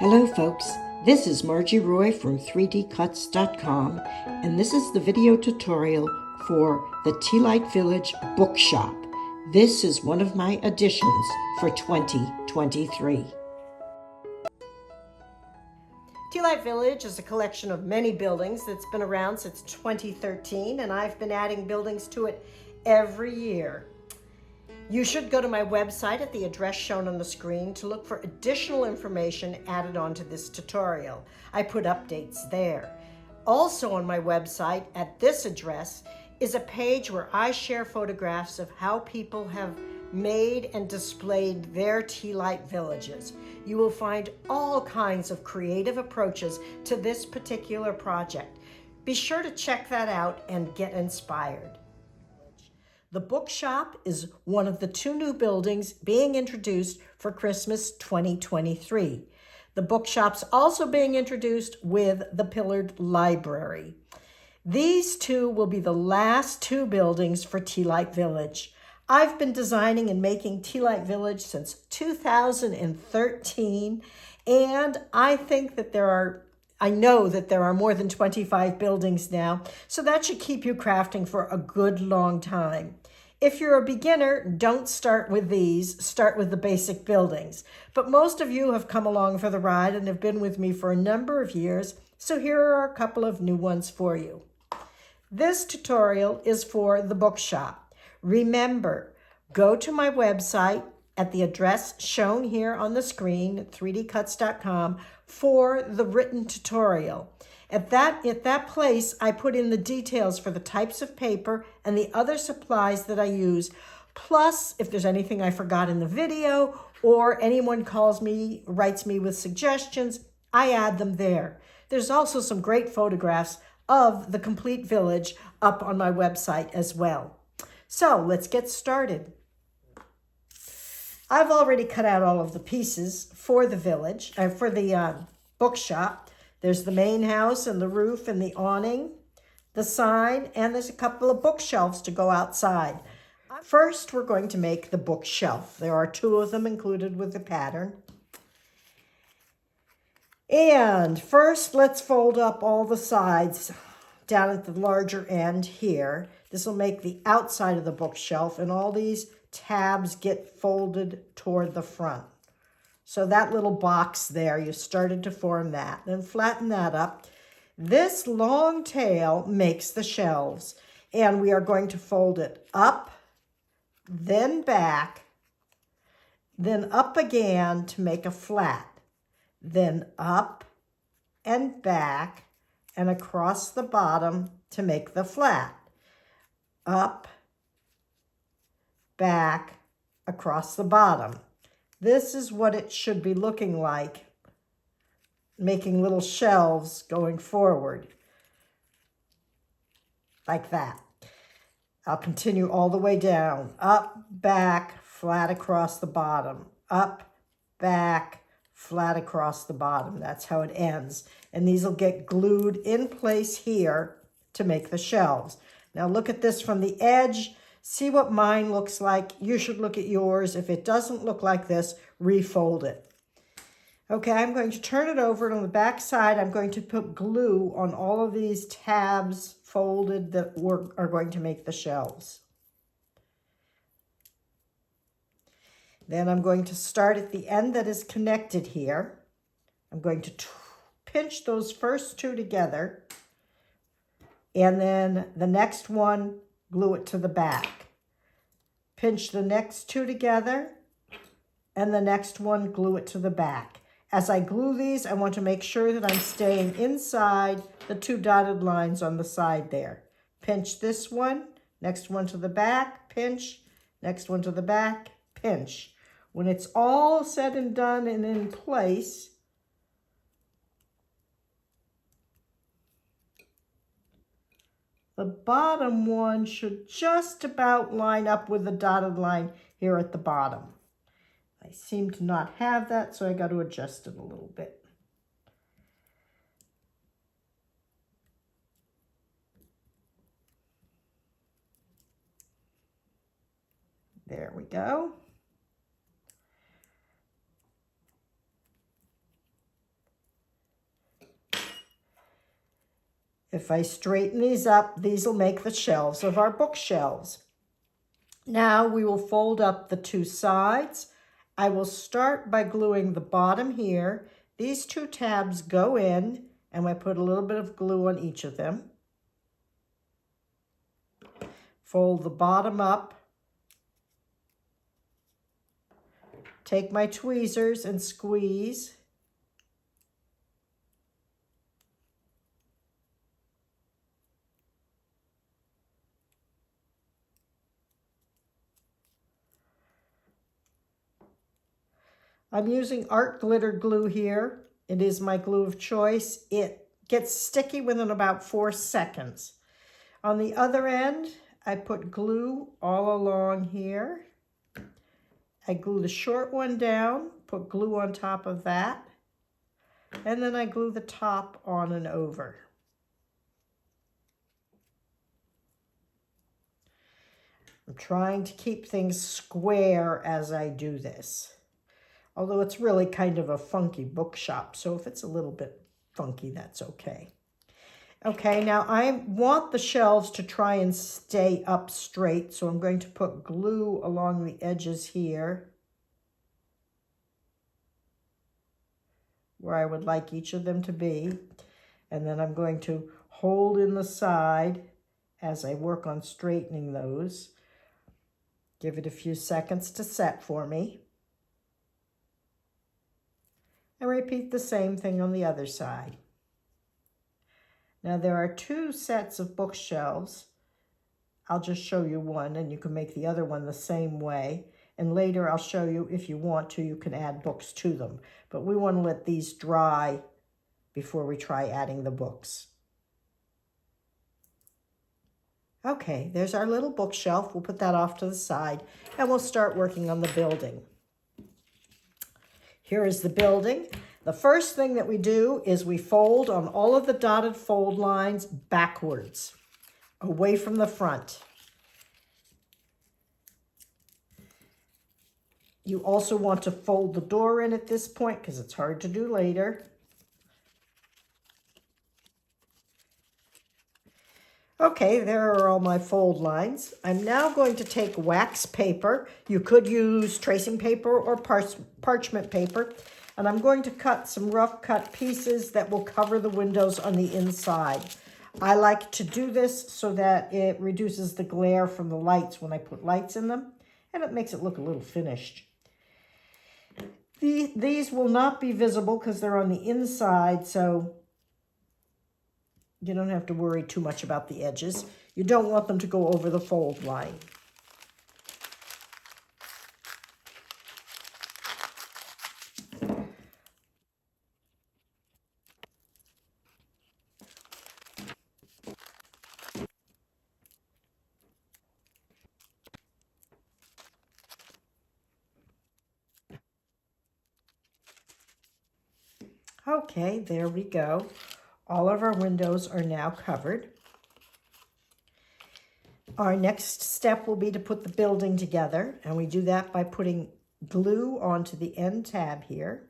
Hello folks, this is Margie Roy from 3dcuts.com, and this is the video tutorial for the Tea Light Village Bookshop. This is one of my additions for 2023. Tea Light Village is a collection of many buildings that's been around since 2013, and I've been adding buildings to it every year. You should go to my website at the address shown on the screen to look for additional information added onto this tutorial. I put updates there. Also on my website at this address is a page where I share photographs of how people have made and displayed their tea light villages. You will find all kinds of creative approaches to this particular project. Be sure to check that out and get inspired. The Bookshop is one of the two new buildings being introduced for Christmas 2023. The Bookshop's also being introduced with the Pillared Library. These two will be the last two buildings for Tea Light Village. I've been designing and making Tea Light Village since 2013, and I know that there are more than 25 buildings now, so that should keep you crafting for a good long time. If you're a beginner, don't start with these, start with the basic buildings. But most of you have come along for the ride and have been with me for a number of years, so here are a couple of new ones for you. This tutorial is for the Bookshop. Remember, go to my website at the address shown here on the screen at 3dcuts.com for the written tutorial. At that place, I put in the details for the types of paper and the other supplies that I use. Plus, if there's anything I forgot in the video or anyone writes me with suggestions, I add them there. There's also some great photographs of the complete village up on my website as well. So let's get started. I've already cut out all of the pieces for the village, for the bookshop. There's the main house and the roof and the awning, the sign, and there's a couple of bookshelves to go outside. First, we're going to make the bookshelf. There are two of them included with the pattern. And first, let's fold up all the sides down at the larger end here. This will make the outside of the bookshelf, and all these tabs get folded toward the front. So that little box there, you started to form that. Then flatten that up. This long tail makes the shelves, and we are going to fold it up, then back, then up again to make a flat, then up and back and across the bottom to make the flat. Up, back, across the bottom. This is what it should be looking like, making little shelves going forward, like that. I'll continue all the way down, up, back, flat across the bottom, up, back, flat across the bottom. That's how it ends. And these will get glued in place here to make the shelves. Now look at this from the edge. See what mine looks like. You should look at yours. If it doesn't look like this, refold it. Okay, I'm going to turn it over, and on the back side, I'm going to put glue on all of these tabs folded that are going to make the shelves. Then I'm going to start at the end that is connected here. I'm going to pinch those first two together, and then the next one, glue it to the back. Pinch the next two together, and the next one, glue it to the back. As I glue these, I want to make sure that I'm staying inside the two dotted lines on the side there. Pinch this one, next one to the back, pinch, next one to the back, pinch. When it's all said and done and in place, the bottom one should just about line up with the dotted line here at the bottom. I seem to not have that, so I got to adjust it a little bit. There we go. If I straighten these up, these will make the shelves of our bookshelves. Now we will fold up the two sides. I will start by gluing the bottom here. These two tabs go in, and I put a little bit of glue on each of them. Fold the bottom up. Take my tweezers and squeeze. I'm using art glitter glue here. It is my glue of choice. It gets sticky within about 4 seconds. On the other end, I put glue all along here. I glue the short one down, put glue on top of that, and then I glue the top on and over. I'm trying to keep things square as I do this. Although it's really kind of a funky bookshop, so if it's a little bit funky, that's okay. Okay, now I want the shelves to try and stay up straight, so I'm going to put glue along the edges here, where I would like each of them to be. And then I'm going to hold in the side as I work on straightening those. Give it a few seconds to set for me. And repeat the same thing on the other side. Now there are 2 sets of bookshelves. I'll just show you one, and you can make the other one the same way. And later I'll show you, if you want to, you can add books to them. But we want to let these dry before we try adding the books. Okay, there's our little bookshelf. We'll put that off to the side, and we'll start working on the building. Here is the building. The first thing that we do is we fold on all of the dotted fold lines backwards, away from the front. You also want to fold the door in at this point because it's hard to do later. Okay, there are all my fold lines. I'm now going to take wax paper. You could use tracing paper or parchment paper. And I'm going to cut some rough cut pieces that will cover the windows on the inside. I like to do this so that it reduces the glare from the lights when I put lights in them, and it makes it look a little finished. These will not be visible because they're on the inside, so you don't have to worry too much about the edges. You don't want them to go over the fold line. Okay, there we go. All of our windows are now covered. Our next step will be to put the building together, and we do that by putting glue onto the end tab here.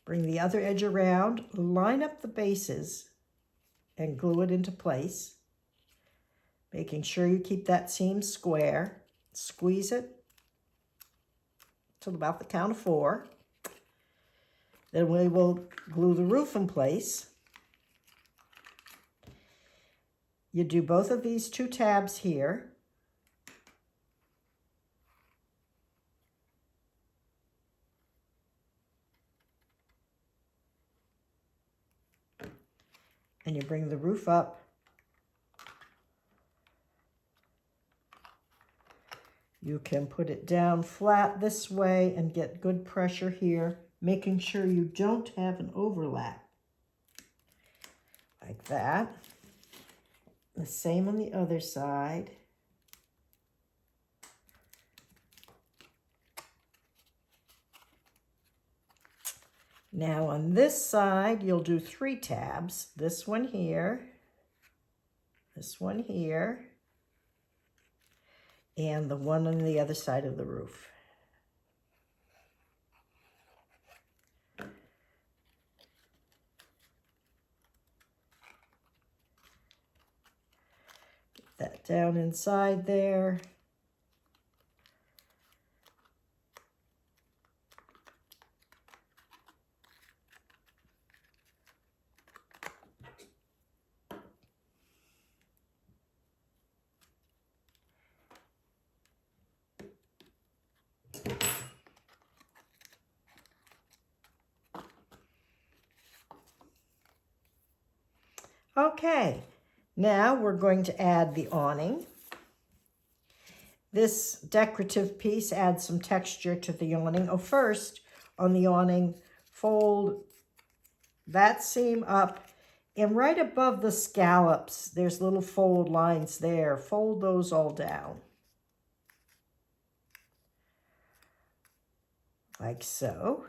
Bring the other edge around, line up the bases, and glue it into place, making sure you keep that seam square. Squeeze it till about the count of 4. Then we will glue the roof in place. You do both of these 2 tabs here. And you bring the roof up. You can put it down flat this way and get good pressure here, making sure you don't have an overlap. Like that. The same on the other side. Now on this side, you'll do 3 tabs. This one here, this one here, and the one on the other side of the roof. that down inside there. Okay, now we're going to add the awning. This decorative piece adds some texture to the awning. Oh, first, on the awning, fold that seam up, and right above the scallops, there's little fold lines there. Fold those all down, like so.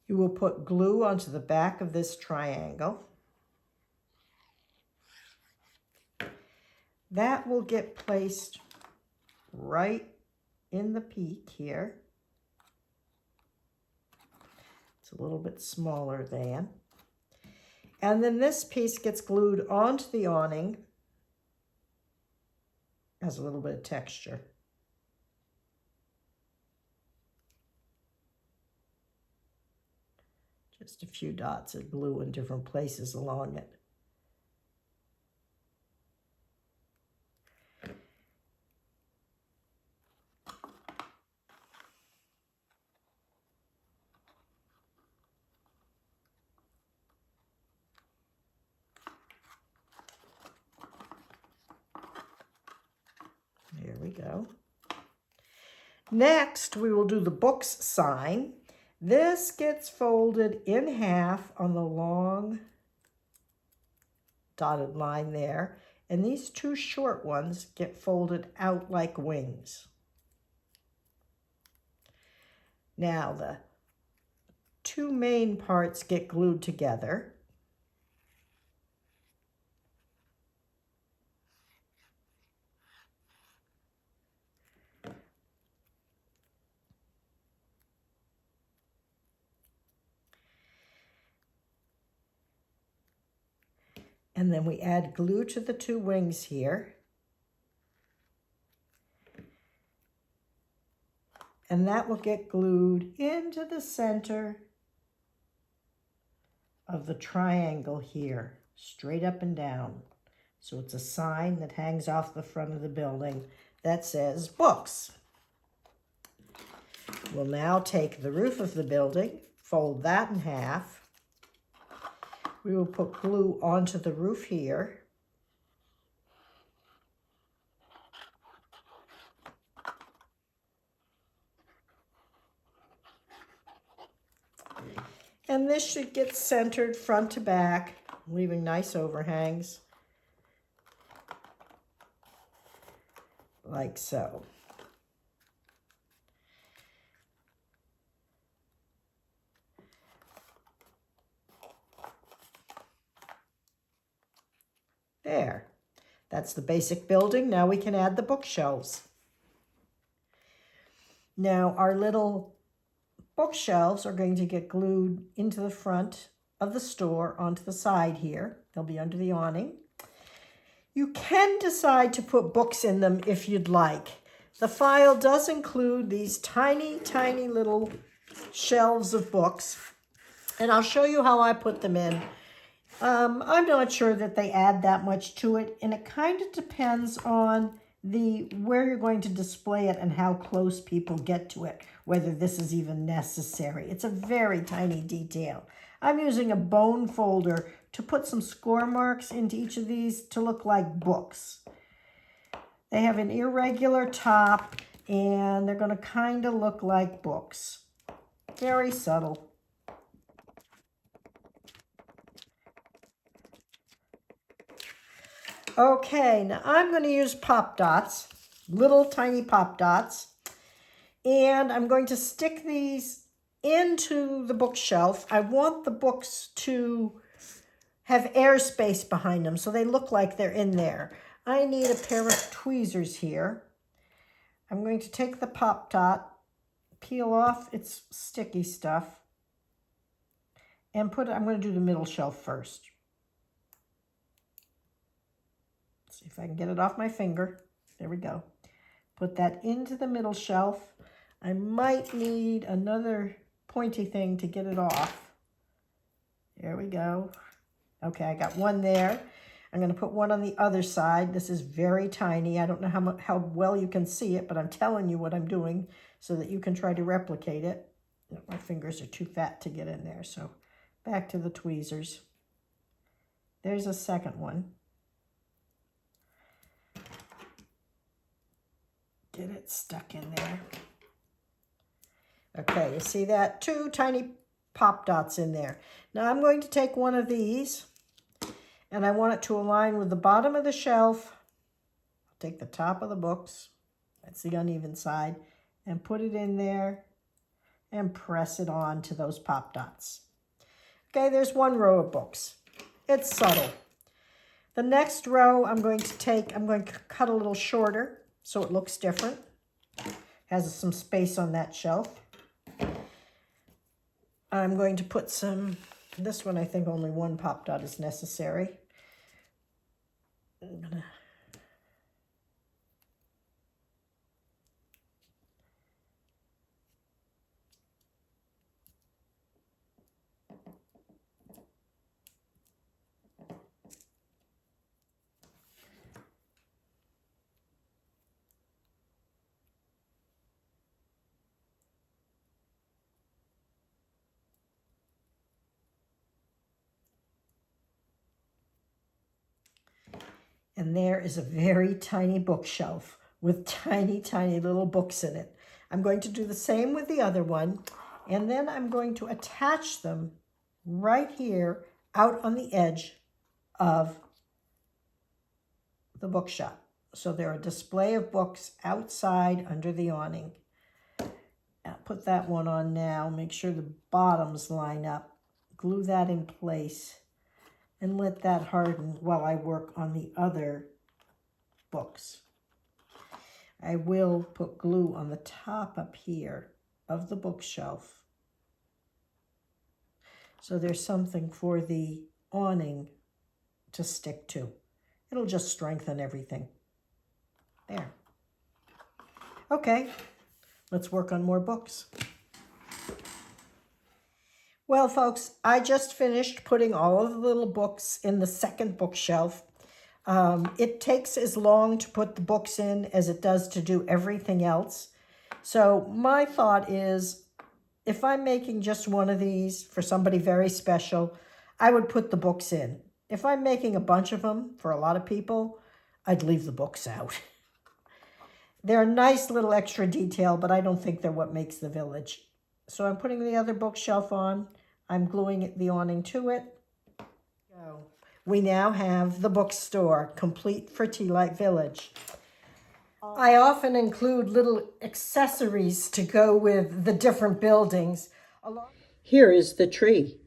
You will put glue onto the back of this triangle. That will get placed right in the peak here. It's a little bit smaller than. And then this piece gets glued onto the awning. Has a little bit of texture. Just a few dots of glue in different places along it. There we go. Next, we will do the books sign. This gets folded in half on the long dotted line there, and these two short ones get folded out like wings. Now the two main parts get glued together. And then we add glue to the two wings here. And that will get glued into the center of the triangle here, straight up and down. So it's a sign that hangs off the front of the building that says books. We'll now take the roof of the building, fold that in half. We will put glue onto the roof here. And this should get centered front to back, leaving nice overhangs, like so. There. That's the basic building. Now we can add the bookshelves. Now our little bookshelves are going to get glued into the front of the store onto the side here. They'll be under the awning. You can decide to put books in them if you'd like. The file does include these tiny, tiny little shelves of books, and I'll show you how I put them in. I'm not sure that they add that much to it, and it kind of depends on where you're going to display it and how close people get to it, whether this is even necessary. It's a very tiny detail. I'm using a bone folder to put some score marks into each of these to look like books. They have an irregular top, and they're going to kind of look like books. Very subtle. Okay, now I'm going to use pop dots, little tiny pop dots, and I'm going to stick these into the bookshelf. I want the books to have airspace behind them so they look like they're in there. I need a pair of tweezers here. I'm going to take the pop dot, peel off its sticky stuff, and I'm going to do the middle shelf first. Let's see if I can get it off my finger. There we go. Put that into the middle shelf. I might need another pointy thing to get it off. There we go. Okay, I got one there. I'm going to put one on the other side. This is very tiny. I don't know how well you can see it, but I'm telling you what I'm doing so that you can try to replicate it. My fingers are too fat to get in there, so back to the tweezers. There's a second one. Get it stuck in there. Okay, you see that? 2 tiny pop dots in there. Now I'm going to take one of these, and I want it to align with the bottom of the shelf. I'll take the top of the books, that's the uneven side, and put it in there and press it on to those pop dots. Okay, there's one row of books. It's subtle. The next row I'm going to cut a little shorter so it looks different. Has some space on that shelf. I'm going to put this one I think only one pop dot is necessary. I'm gonna And there is a very tiny bookshelf with tiny, tiny little books in it. I'm going to do the same with the other one, and then I'm going to attach them right here out on the edge of the bookshop. So they're a display of books outside under the awning. I'll put that one on now, make sure the bottoms line up, glue that in place, and let that harden while I work on the other books. I will put glue on the top up here of the bookshelf, so there's something for the awning to stick to. It'll just strengthen everything. There. Okay, let's work on more books. Well, folks, I just finished putting all of the little books in the second bookshelf. It takes as long to put the books in as it does to do everything else. So my thought is, if I'm making just one of these for somebody very special, I would put the books in. If I'm making a bunch of them for a lot of people, I'd leave the books out. They're a nice little extra detail, but I don't think they're what makes the village. So I'm putting the other bookshelf on. I'm gluing the awning to it. So we now have the bookstore complete for Tea Light Village. I often include little accessories to go with the different buildings. Here is the tree.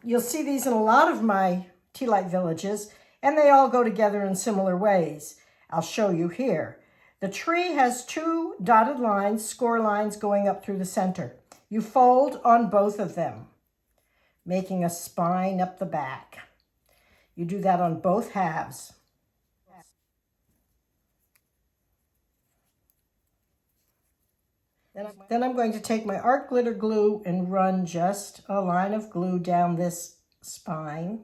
You'll see these in a lot of my Tea Light Villages, and they all go together in similar ways. I'll show you here. The tree has 2 dotted lines, score lines going up through the center. You fold on both of them, making a spine up the back. You do that on both halves. Then I'm going to take my art glitter glue and run just a line of glue down this spine.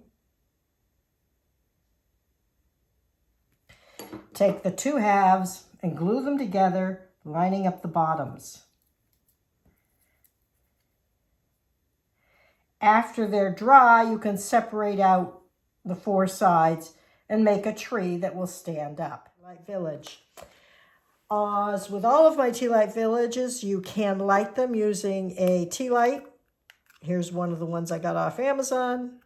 Take the 2 halves and glue them together, lining up the bottoms. After they're dry, you can separate out the 4 sides and make a tree that will stand up. Light Village. As with all of my Tea Light Villages, you can light them using a tea light. Here's one of the ones I got off Amazon,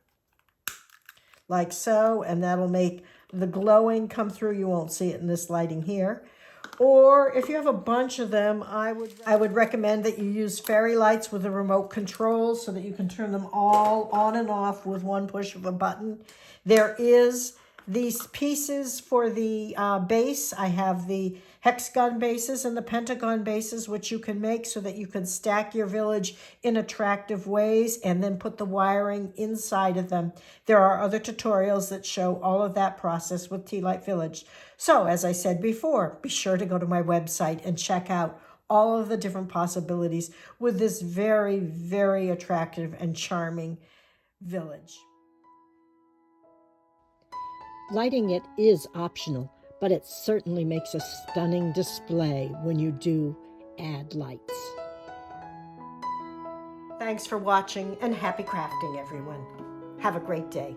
like so, and that'll make the glowing come through. You won't see it in this lighting here. Or if you have a bunch of them, I would recommend that you use fairy lights with a remote control so that you can turn them all on and off with one push of a button. There is These pieces for the base, I have the hexagon bases and the pentagon bases, which you can make so that you can stack your village in attractive ways and then put the wiring inside of them. There are other tutorials that show all of that process with Tea Light Village. So as I said before, be sure to go to my website and check out all of the different possibilities with this very, very attractive and charming village. Lighting it is optional, but it certainly makes a stunning display when you do add lights. Thanks for watching and happy crafting, everyone. Have a great day.